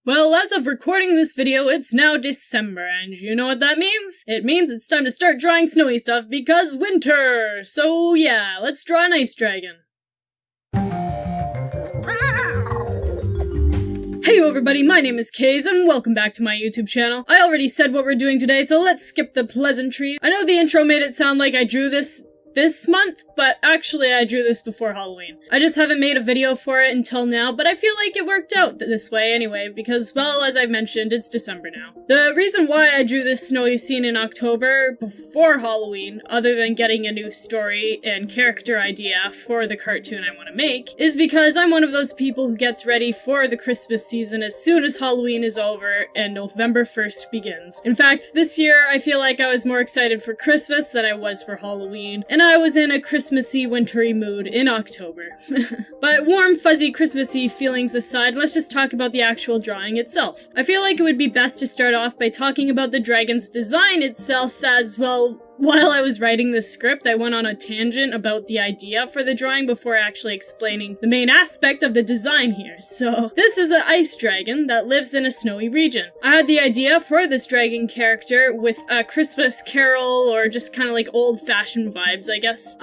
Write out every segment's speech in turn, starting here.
Well, as of recording this video, it's now December, and you know what that means? It means it's time to start drawing snowy stuff because winter! So yeah, let's draw an ice dragon. Hey everybody, my name is Kayz, and welcome back to my YouTube channel. I already said what we're doing today, so let's skip the pleasantries. I know the intro made it sound like I drew this month, but actually I drew this before Halloween. I just haven't made a video for it until now, but I feel like it worked out this way anyway, because, well, as I mentioned, it's December now. The reason why I drew this snowy scene in October before Halloween, other than getting a new story and character idea for the cartoon I want to make, is because I'm one of those people who gets ready for the Christmas season as soon as Halloween is over and November 1st begins. In fact, this year I feel like I was more excited for Christmas than I was for Halloween, and I was in a Christmassy, wintry mood in October. But warm, fuzzy, Christmassy feelings aside, let's just talk about the actual drawing itself. I feel like it would be best to start off by talking about the dragon's design itself, as well. While I was writing this script, I went on a tangent about the idea for the drawing before actually explaining the main aspect of the design here. So, this is an ice dragon that lives in a snowy region. I had the idea for this dragon character with a Christmas carol, or just kind of like old-fashioned vibes, I guess.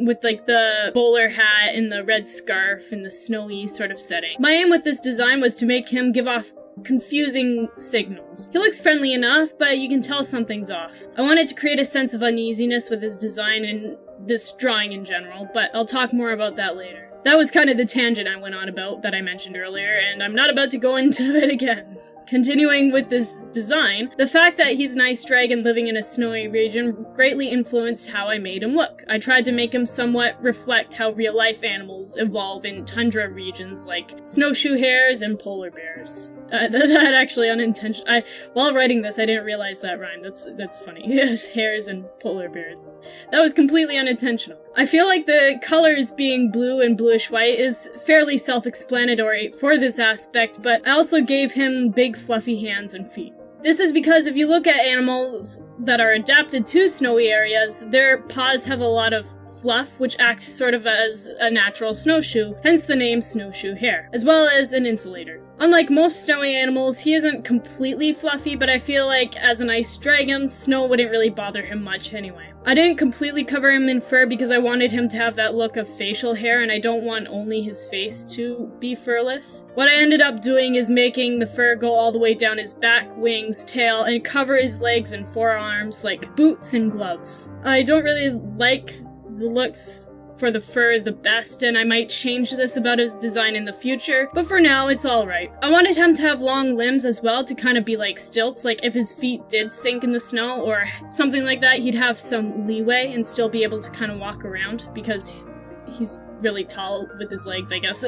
With like the bowler hat and the red scarf and the snowy sort of setting. My aim with this design was to make him give off confusing signals. He looks friendly enough, but you can tell something's off. I wanted to create a sense of uneasiness with his design and this drawing in general, but I'll talk more about that later. That was kind of the tangent I went on about that I mentioned earlier, and I'm not about to go into it again. Continuing with this design, the fact that he's an ice dragon living in a snowy region greatly influenced how I made him look. I tried to make him somewhat reflect how real-life animals evolve in tundra regions like snowshoe hares and polar bears. That actually unintentional. While writing this, I didn't realize that rhymed. That's funny. Yes, hares and polar bears. That was completely unintentional. I feel like the colors being blue and bluish-white is fairly self-explanatory for this aspect, but I also gave him big fluffy hands and feet. This is because if you look at animals that are adapted to snowy areas, their paws have a lot of fluff, which acts sort of as a natural snowshoe, hence the name snowshoe hare, as well as an insulator. Unlike most snowy animals, he isn't completely fluffy, but I feel like as an ice dragon, snow wouldn't really bother him much anyway. I didn't completely cover him in fur because I wanted him to have that look of facial hair, and I don't want only his face to be furless. What I ended up doing is making the fur go all the way down his back, wings, tail, and cover his legs and forearms like boots and gloves. I don't really like the looks for the fur the best, and I might change this about his design in the future, but for now, it's alright. I wanted him to have long limbs as well to kind of be like stilts, like if his feet did sink in the snow or something like that, he'd have some leeway and still be able to kind of walk around because he's really tall with his legs, I guess.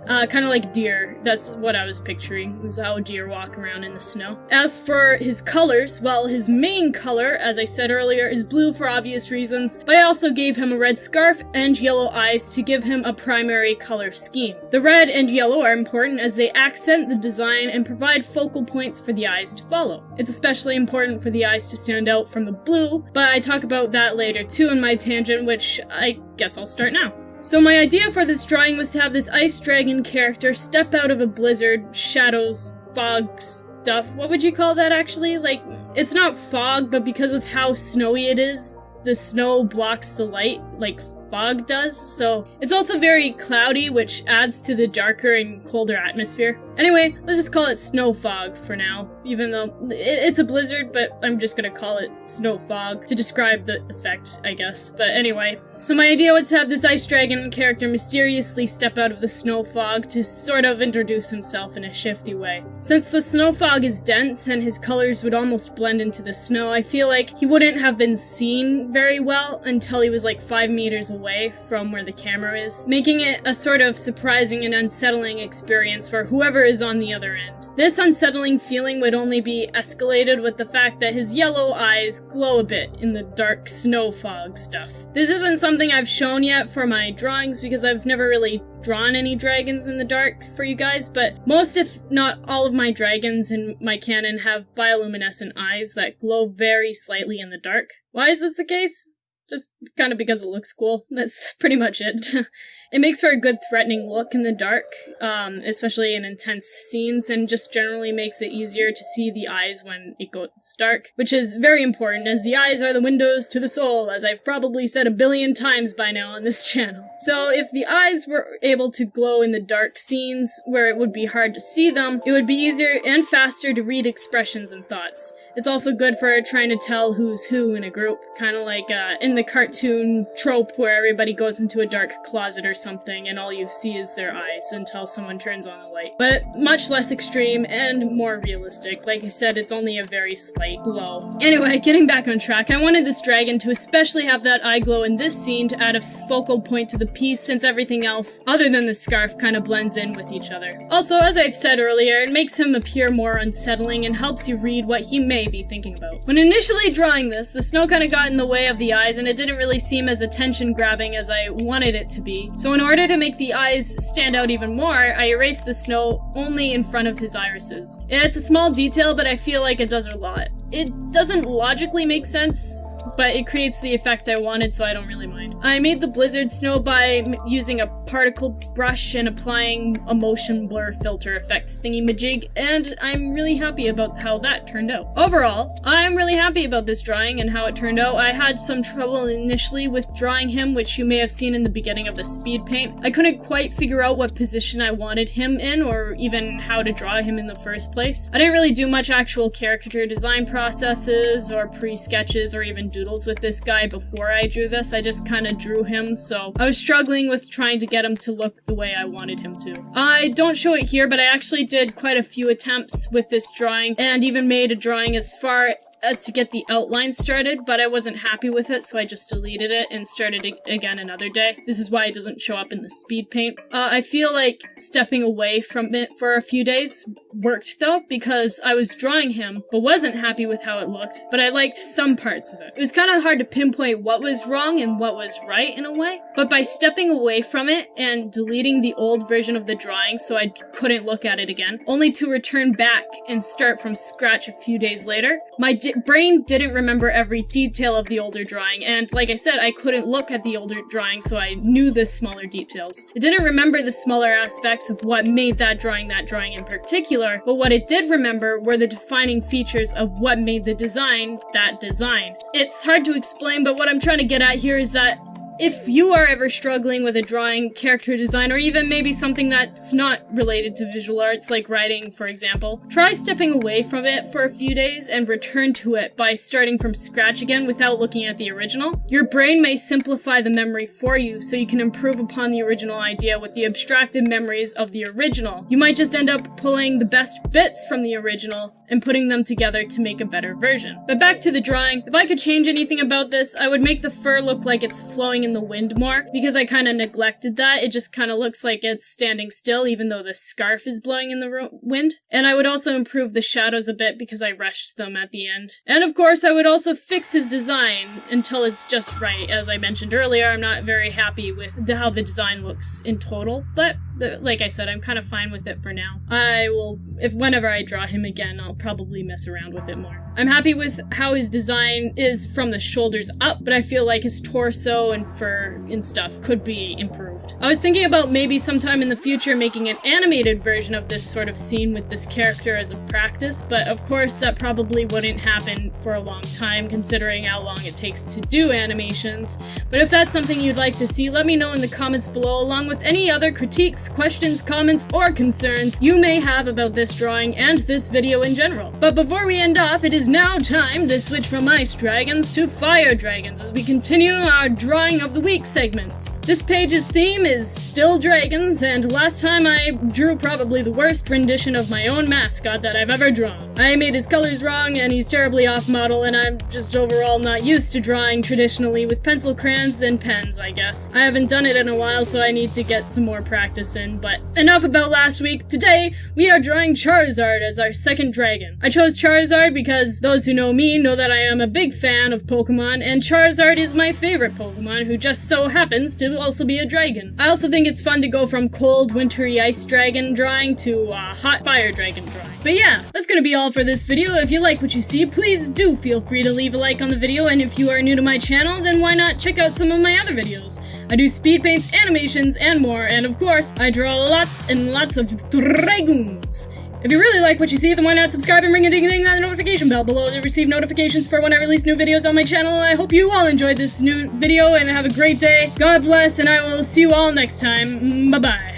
Kind of like deer. That's what I was picturing, was how deer walk around in the snow. As for his colors, well, his main color, as I said earlier, is blue for obvious reasons, but I also gave him a red scarf and yellow eyes to give him a primary color scheme. The red and yellow are important as they accent the design and provide focal points for the eyes to follow. It's especially important for the eyes to stand out from the blue, but I talk about that later too in my tangent, which I guess I'll start now. So my idea for this drawing was to have this ice dragon character step out of a blizzard, shadows, fog stuff. What would you call that actually? Like, it's not fog, but because of how snowy it is, the snow blocks the light, like fog does, so it's also very cloudy, which adds to the darker and colder atmosphere. Anyway, let's just call it snow fog for now, even though it's a blizzard, but I'm just gonna call it snow fog to describe the effect, I guess. But anyway, so my idea was to have this ice dragon character mysteriously step out of the snow fog to sort of introduce himself in a shifty way. Since the snow fog is dense and his colors would almost blend into the snow, I feel like he wouldn't have been seen very well until he was like 5 meters away from where the camera is, making it a sort of surprising and unsettling experience for whoever is on the other end. This unsettling feeling would only be escalated with the fact that his yellow eyes glow a bit in the dark snow fog stuff. This isn't something I've shown yet for my drawings because I've never really drawn any dragons in the dark for you guys, but most if not all of my dragons in my canon have bioluminescent eyes that glow very slightly in the dark. Why is this the case? Just kind of because it looks cool. That's pretty much it. It makes for a good threatening look in the dark, especially in intense scenes, and just generally makes it easier to see the eyes when it goes dark, which is very important, as the eyes are the windows to the soul, as I've probably said a billion times by now on this channel. So if the eyes were able to glow in the dark scenes where it would be hard to see them, it would be easier and faster to read expressions and thoughts. It's also good for trying to tell who's who in a group, kind of like in the cartoon trope where everybody goes into a dark closet or something and all you see is their eyes until someone turns on a light. But much less extreme and more realistic. Like I said, it's only a very slight glow. Anyway, getting back on track, I wanted this dragon to especially have that eye glow in this scene to add a focal point to the piece, since everything else, other than the scarf, kind of blends in with each other. Also, as I've said earlier, it makes him appear more unsettling and helps you read what he may be thinking about. When initially drawing this, the snow kind of got in the way of the eyes and it didn't really seem as attention-grabbing as I wanted it to be. So in order to make the eyes stand out even more, I erased the snow only in front of his irises. It's a small detail, but I feel like it does a lot. It doesn't logically make sense, but it creates the effect I wanted, so I don't really mind. I made the blizzard snow by using a particle brush and applying a motion blur filter effect thingy-majig, and I'm really happy about how that turned out. Overall, I'm really happy about this drawing and how it turned out. I had some trouble initially with drawing him, which you may have seen in the beginning of the speed paint. I couldn't quite figure out what position I wanted him in, or even how to draw him in the first place. I didn't really do much actual character design processes, or pre-sketches, or even doodles with this guy before I drew this. I just kind of drew him, so I was struggling with trying to get him to look the way I wanted him to. I don't show it here, but I actually did quite a few attempts with this drawing, and even made a drawing as far as to get the outline started, but I wasn't happy with it, so I just deleted it and started it again another day. This is why it doesn't show up in the speed paint. I feel like stepping away from it for a few days worked though, because I was drawing him, but wasn't happy with how it looked, but I liked some parts of it. It was kind of hard to pinpoint what was wrong and what was right in a way, but by stepping away from it and deleting the old version of the drawing so I couldn't look at it again, only to return back and start from scratch a few days later, my brain didn't remember every detail of the older drawing, and like I said, I couldn't look at the older drawing, so I knew the smaller details. It didn't remember the smaller aspects of what made that drawing in particular, but what it did remember were the defining features of what made the design that design. It's hard to explain, but what I'm trying to get at here is that if you are ever struggling with a drawing, character design, or even maybe something that's not related to visual arts, like writing, for example, try stepping away from it for a few days and return to it by starting from scratch again without looking at the original. Your brain may simplify the memory for you so you can improve upon the original idea with the abstracted memories of the original. You might just end up pulling the best bits from the original and putting them together to make a better version. But back to the drawing, if I could change anything about this, I would make the fur look like it's flowing in the wind more, because I kind of neglected that. It just kind of looks like it's standing still even though the scarf is blowing in the wind. And I would also improve the shadows a bit because I rushed them at the end. And of course, I would also fix his design until it's just right. As I mentioned earlier, I'm not very happy with how the design looks in total, but like I said, I'm kind of fine with it for now. I will, whenever I draw him again, I'll probably mess around with it more. I'm happy with how his design is from the shoulders up, but I feel like his torso and fur and stuff could be improved. I was thinking about maybe sometime in the future making an animated version of this sort of scene with this character as a practice, but of course that probably wouldn't happen for a long time considering how long it takes to do animations. But if that's something you'd like to see, let me know in the comments below, along with any other critiques, questions, comments, or concerns you may have about this drawing and this video in general. But before we end off, it is now time to switch from ice dragons to fire dragons as we continue our drawing of the week segments. This page's theme is still dragons, and last time I drew probably the worst rendition of my own mascot that I've ever drawn. I made his colors wrong and he's terribly off model, and I'm just overall not used to drawing traditionally with pencil crayons and pens, I guess. I haven't done it in a while, so I need to get some more practice in, but enough about last week. Today, we are drawing Charizard as our second dragon. I chose Charizard because those who know me know that I am a big fan of Pokemon, and Charizard is my favorite Pokemon, who just so happens to also be a dragon. dragon. I also think it's fun to go from cold, wintry ice dragon drawing to hot fire dragon drawing. But yeah, that's gonna be all for this video. If you like what you see, please do feel free to leave a like on the video, and if you are new to my channel, then why not check out some of my other videos. I do speed paints, animations, and more, and of course, I draw lots and lots of dragons. If you really like what you see, then why not subscribe and ring a ding-ding on the notification bell below to receive notifications for when I release new videos on my channel. I hope you all enjoyed this new video and have a great day. God bless, and I will see you all next time. Bye-bye.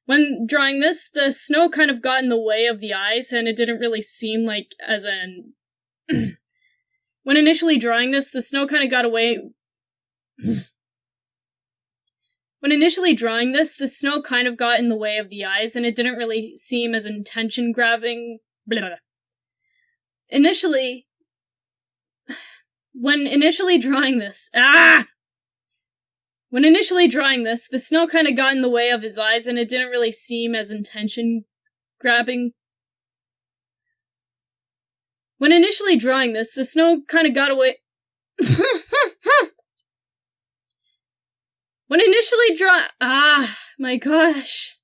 When drawing this, the snow kind of got in the way of the eyes, and it didn't really seem like as an... When initially drawing this, the snow kind of got away... When initially drawing this, the snow kind of got in the way of the eyes, and it didn't really seem as attention-grabbing... Initially... When initially drawing this... When initially drawing this, the snow kind of got in the way of his eyes, and it didn't really seem as attention-grabbing... When initially drawing this, the snow kind of got away... When initially my gosh.